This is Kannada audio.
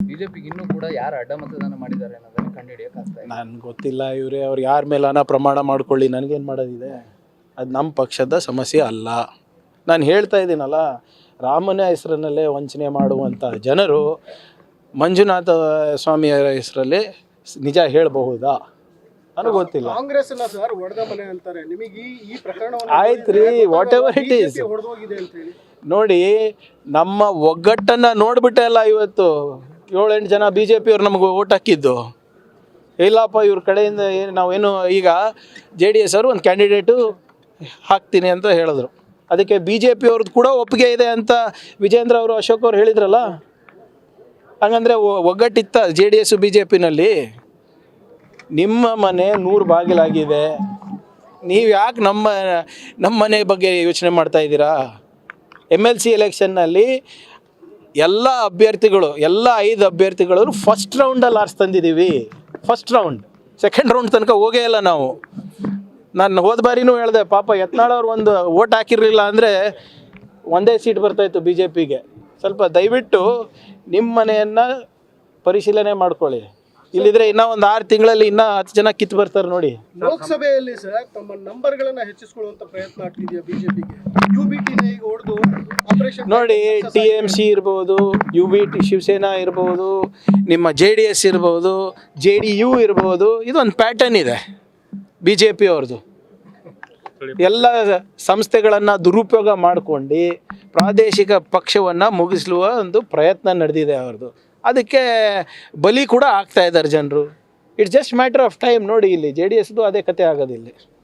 ಬಿಜೆಪಿಗೆ ಇನ್ನೂ ಕೂಡ ಯಾರು ಅಡ್ಡ ಮತದಾನ ಮಾಡಿದ್ದಾರೆ ಅನ್ನೋದನ್ನ ಕಂಡುಹಿಡಿಯಕ್ಕಾಗ್ತಾ ಇಲ್ಲ. ನನ್ಗೆ ಗೊತ್ತಿಲ್ಲ ಇವರೇ ಅವ್ರು ಯಾರ ಮೇಲಾನ ಪ್ರಮಾಣ ಮಾಡ್ಕೊಳ್ಳಿ, ನನಗೇನು ಮಾಡೋದಿದೆ. ಅದು ನಮ್ಮ ಪಕ್ಷದ ಸಮಸ್ಯೆ ಅಲ್ಲ. ನಾನು ಹೇಳ್ತಾ ಇದ್ದೀನಲ್ಲ, ರಾಮನ ಹೆಸರಿನಲ್ಲೇ ವಂಚನೆ ಮಾಡುವಂಥ ಜನರು ಮಂಜುನಾಥ ಸ್ವಾಮಿಯವರ ಹೆಸರಲ್ಲಿ ನಿಜ ಹೇಳಬಹುದಾ ನನಗೆ ಗೊತ್ತಿಲ್ಲ. ಕಾಂಗ್ರೆಸ್ ಸರ್ ಒಡೆದ ಮನೆ ಅಂತಾರೆ. ನಿಮಗೆ ಈ ಪ್ರಕರಣವನ್ನು ಆಯ್ತು ರೀ, ವಾಟ್ ಎವರ್ ಇಟ್ ಈಸ್. ಹೊಡೆದೋಗಿದೆ ಅಂತ ಹೇಳಿ ನೋಡಿ, ನಮ್ಮ ಒಗ್ಗಟ್ಟನ್ನು ನೋಡ್ಬಿಟ್ಟೆ ಅಲ್ಲ ಇವತ್ತು 7-8 ಜನ ಬಿ ಜೆ ಪಿಯವ್ರು ನಮಗೆ ಓಟ್ ಹಾಕಿದ್ದು. ಇಲ್ಲಪ್ಪ ಇವ್ರ ಕಡೆಯಿಂದ ಏನು ನಾವೇನು ಈಗ ಜೆ ಡಿ ಎಸ್ ಅವರು ಒಂದು ಕ್ಯಾಂಡಿಡೇಟು ಹಾಕ್ತೀನಿ ಅಂತ ಹೇಳಿದ್ರು. ಅದಕ್ಕೆ ಬಿ ಜೆ ಪಿಯವ್ರದ್ದು ಕೂಡ ಒಪ್ಪಿಗೆ ಇದೆ ಅಂತ ವಿಜೇಂದ್ರ ಅವರು, ಅಶೋಕ್ ಅವರು ಹೇಳಿದ್ರಲ್ಲ. ಹಾಗಂದರೆ ಒಗ್ಗಟ್ಟಿತ್ತ J D S B J ಪಿನಲ್ಲಿ? ನಿಮ್ಮ ಮನೆ 100 ಬಾಗಿಲಾಗಿದೆ, ನೀವು ಯಾಕೆ ನಮ್ಮ ಮನೆ ಬಗ್ಗೆ ಯೋಚನೆ ಮಾಡ್ತಾ ಇದ್ದೀರಾ? MLC ಎಲೆಕ್ಷನ್ನಲ್ಲಿ ಎಲ್ಲ ಅಭ್ಯರ್ಥಿಗಳು, ಎಲ್ಲ 5 ಅಭ್ಯರ್ಥಿಗಳು ಫಸ್ಟ್ ರೌಂಡಲ್ಲಿ ಆರಿಸಿ ತಂದಿದ್ದೀವಿ. ಫಸ್ಟ್ ರೌಂಡ್, ಸೆಕೆಂಡ್ ರೌಂಡ್ ತನಕ ಹೋಗೇ ಇಲ್ಲ ನಾವು. ನಾನು ಹೋದ ಬಾರಿನೂ ಹೇಳಿದೆ, ಪಾಪ ಯತ್ನಾಳವ್ರು ಒಂದು ಓಟ್ ಹಾಕಿರಲಿಲ್ಲ ಅಂದರೆ ಒಂದೇ ಸೀಟ್ ಬರ್ತಾಯಿತ್ತು ಬಿ ಜೆ ಪಿಗೆ. ಸ್ವಲ್ಪ ದಯವಿಟ್ಟು ನಿಮ್ಮ ಮನೆಯನ್ನು ಪರಿಶೀಲನೆ ಮಾಡ್ಕೊಳ್ಳಿ. ಇಲ್ಲಿದ್ರೆ ಇನ್ನೂ ಒಂದು 6 ತಿಂಗಳಲ್ಲಿ ಇನ್ನೂ 10 ಜನ ಕಿತ್ತು ಬರ್ತಾರೆ ನೋಡಿ. ಲೋಕಸಭೆಯಲ್ಲಿ ಸರ್ ತಮ್ಮ ನಂಬರ್ಗಳನ್ನ ಹೆಚ್ಚಿಸಿಕೊಳ್ಳುವಂತ ಪ್ರಯತ್ನ ಆಗ್ತಿದೆಯಾ ಬಿಜೆಪಿಗೆ? UBT ಈಗ ಹೊಡೆದು ಆಪರೇಷನ್ ನೋಡಿ, TMC ಇರ್ಬೋದು, UBT ಶಿವಸೇನಾ ಇರ್ಬೋದು, ನಿಮ್ಮ JDS ಇರ್ಬೋದು, JDU ಇರ್ಬೋದು, ಇದೊಂದು ಪ್ಯಾಟರ್ನ್ ಇದೆ ಬಿ ಜೆ ಪಿ ಅವ್ರದ್ದು. ಎಲ್ಲ ಸಂಸ್ಥೆಗಳನ್ನು ದುರುಪಯೋಗ ಮಾಡ್ಕೊಂಡು ಪ್ರಾದೇಶಿಕ ಪಕ್ಷವನ್ನು ಮುಗಿಸುವ ಒಂದು ಪ್ರಯತ್ನ ನಡೆದಿದೆ ಅವ್ರದ್ದು. ಅದಕ್ಕೆ ಬಲಿ ಕೂಡ ಆಗ್ತಾ ಇದ್ದಾರೆ ಜನರು. It's just matter of time. ನೋಡಿ, ಇಲ್ಲಿ JDSದು ಅದೇ ಕತೆ ಆಗೋದಿಲ್ಲ.